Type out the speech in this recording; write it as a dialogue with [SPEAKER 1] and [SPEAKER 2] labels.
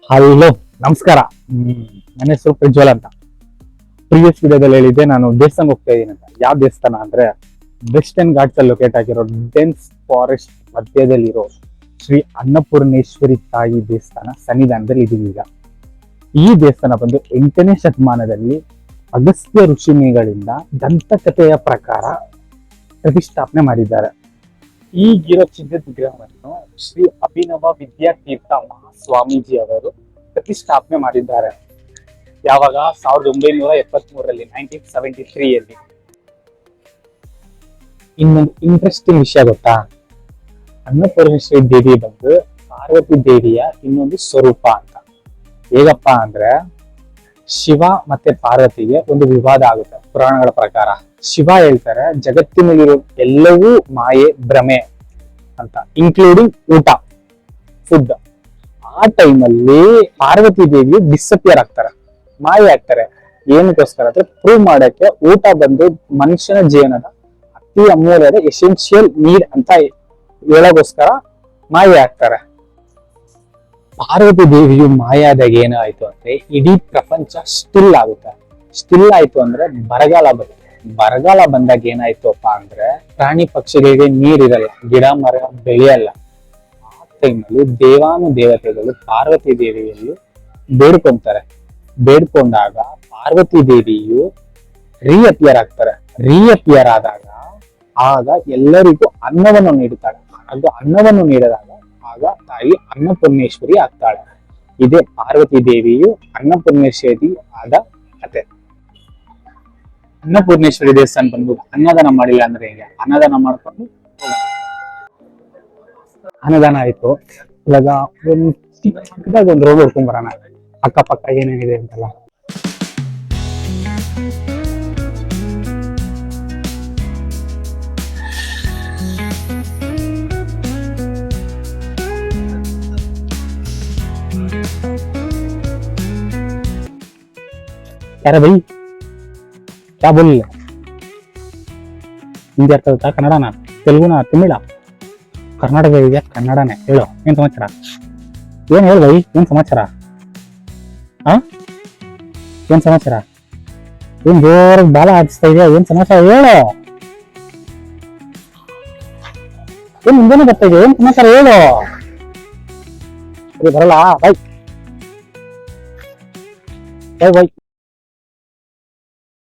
[SPEAKER 1] Hello, ನಮಸ್ಕಾರ. ನನ್ನ ಹೆಸರು ಪ್ರಜ್ವಲ್ ಅಂತ. ಪ್ರೀವಿಯಸ್ ವಿಡಿಯೋದಲ್ಲಿ ಹೇಳಿದ್ದೆ ನಾನು ದೇವಸ್ಥಾನ ಹೋಗ್ತಾ ಇದ್ದೀನಿ ಅಂತ. ಯಾವ ದೇವಸ್ಥಾನ ಅಂದ್ರೆ ವೆಸ್ಟರ್ನ್ ಘಾಟ್ಸ್ ಅಲ್ಲಿ ಲೊಕೇಟ್ ಆಗಿರೋ ಡೆನ್ಸ್ ಫಾರೆಸ್ಟ್ ಮಧ್ಯದಲ್ಲಿರೋ ಶ್ರೀ ಅನ್ನಪೂರ್ಣೇಶ್ವರಿ ತಾಯಿ ದೇವಸ್ಥಾನ ಸನ್ನಿಧಾನದಲ್ಲಿ ಇದೀವಿ ಈಗ. ಈ ದೇವಸ್ಥಾನ ಬಂದು 8ನೇ ಶತಮಾನದಲ್ಲಿ ಅಗಸ್ತ್ಯ ಋಷಿಮುನಿಗಳಿಂದ ದಂತಕಥೆಯ ಪ್ರಕಾರ ಪ್ರತಿಷ್ಠಾಪನೆ ಮಾಡಿದ್ದಾರೆ. ಈಗಿರೋ ಚಿನ್ನದ ವಿಗ್ರಹವನ್ನು ಶ್ರೀ ಅಭಿನವ ವಿದ್ಯಾತೀರ್ಥ ಮಹಾಸ್ವಾಮೀಜಿ ಅವರು ಪ್ರತಿಷ್ಠಾಪನೆ ಮಾಡಿದ್ದಾರೆ. ಯಾವಾಗ 1973ರಲ್ಲಿ 1973ಯಲ್ಲಿ. ಇನ್ನೊಂದು ಇಂಟ್ರೆಸ್ಟಿಂಗ್ ವಿಷಯ ಗೊತ್ತಾ? ಅನ್ನಪೂರ್ಣೇಶ್ವರಿ ದೇವಿ ಬಂದು ಪಾರ್ವತಿ ದೇವಿಯ ಇನ್ನೊಂದು ಸ್ವರೂಪ ಅಂತ. ಹೇಗಪ್ಪ ಅಂದ್ರೆ, ಶಿವ ಮತ್ತೆ ಪಾರ್ವತಿಗೆ ಒಂದು ವಿವಾದ ಆಗುತ್ತೆ ಪುರಾಣಗಳ ಪ್ರಕಾರ. ಶಿವ ಹೇಳ್ತಾರೆ ಜಗತ್ತಿನಲ್ಲಿರೋ ಎಲ್ಲವೂ ಮಾಯೆ, ಭ್ರಮೆ ಅಂತ, ಇನ್ಕ್ಲೂಡಿಂಗ್ ಊಟ, ಫುಡ್. ಆ ಟೈಮಲ್ಲಿ ಪಾರ್ವತಿ ದೇವಿ ಡಿಸಪಿಯರ್ ಆಗ್ತಾರೆ, ಮಾಯೆ ಆಗ್ತಾರೆ. ಏನಕ್ಕೋಸ್ಕರ ಅಂದ್ರೆ ಪ್ರೂವ್ ಮಾಡಕ್ಕೆ ಊಟ ಬಂದು ಮನುಷ್ಯನ ಜೀವನದ ಅತಿ ಅಮೂಲ್ಯದ ಎಸೆನ್ಷಿಯಲ್ ನೀಡ್ ಅಂತ ಹೇಳೋಗೋಸ್ಕರ ಮಾಯೆ ಆಗ್ತಾರೆ. ಪಾರ್ವತಿ ದೇವಿಯು ಮಾಯಾದಾಗ ಏನಾಯ್ತು ಅಂದ್ರೆ ಇಡೀ ಪ್ರಪಂಚ ಸ್ಟಿಲ್ ಆಗುತ್ತೆ. ಸ್ಟಿಲ್ ಆಯ್ತು ಅಂದ್ರೆ ಬರಗಾಲ ಬರುತ್ತೆ. ಬರಗಾಲ ಬಂದಾಗ ಏನಾಯ್ತಪ್ಪ ಅಂದ್ರೆ ಪ್ರಾಣಿ ಪಕ್ಷಿಗಳಿಗೆ ನೀರಿರಲ್ಲ, ಗಿಡ ಮರ ಬೆಳೆಯಲ್ಲ. ಆ ಟೈಮಲ್ಲಿ ದೇವಾನುದೇವತೆಗಳು ಪಾರ್ವತಿ ದೇವಿಯಲ್ಲಿ ಬೇಡ್ಕೊಂತಾರೆ. ಬೇಡ್ಕೊಂಡಾಗ ಪಾರ್ವತಿ ದೇವಿಯು ರೀಅಪಿಯರ್ ಆಗ್ತಾರೆ. ರೀಅಪಿಯರ್ ಆದಾಗ ಆಗ ಎಲ್ಲರಿಗೂ ಅನ್ನವನ್ನು ನೀಡುತ್ತಾಳೆ. ಆಗ ಅನ್ನವನ್ನು ನೀಡಿದಾಗ ಆಗ ತಾಯಿ ಅನ್ನಪೂರ್ಣೇಶ್ವರಿ ಆಗ್ತಾಳೆ. ಇದೇ ಪಾರ್ವತಿ ದೇವಿಯು ಅನ್ನಪೂರ್ಣೇಶ್ವರಿ ಆದ ಕತೆ. ಅನ್ನಪೂರ್ಣೇಶ್ವರಿ ದೇವಸ್ಥಾನ ಬಂದ್ಬಿಟ್ಟು ಅನ್ನದಾನ ಮಾಡಿಲ್ಲ ಅಂದ್ರೆ ಹೇಗೆ? ಅನ್ನದಾನ ಮಾಡ್ಕೊಂಡು ಅನ್ನದಾನ ಆಯ್ತು. ಇವಾಗ ಒಂದು ರೋಡ್ ಹೊಡ್ಕೊಂಡ್ ಬರೋಣ, ಅಕ್ಕಪಕ್ಕ ಏನೇನಿದೆ ಅಂತಲ್ಲ. ಯಾರ ಬೈ क्या बोल ಹಿಂದಿ ಅರ್ಥ ಆಗುತ್ತಾ? ಕನ್ನಡನ, ತೆಲುಗುನ, ತಮಿಳ? ಕರ್ನಾಟಕ ಇದೆಯಾ? ಕನ್ನಡನೇ ಹೇಳು. ಏನ್ ಸಮಾಚಾರ? ಏನ್ ಹೇಳು ಬೈ, ಏನ್ ಸಮಾಚಾರ? ಏನ್ ಸಮಾಚಾರ? ಏನ್ ಜೋರ ಬಾಲ ಆಡಿಸ್ತಾ ಇದೆಯಾ? ಏನ್ ಸಮಾಚಾರ ಹೇಳು. ಏನ್ ಮುಂದೆನೆ ಬರ್ತಾ ಇದೆಯಾ? ಏನ್ ಸಮಾಚಾರ ಹೇಳು. ಬರಲ್ಲ ಬೈ ಬೈ ಬೈ.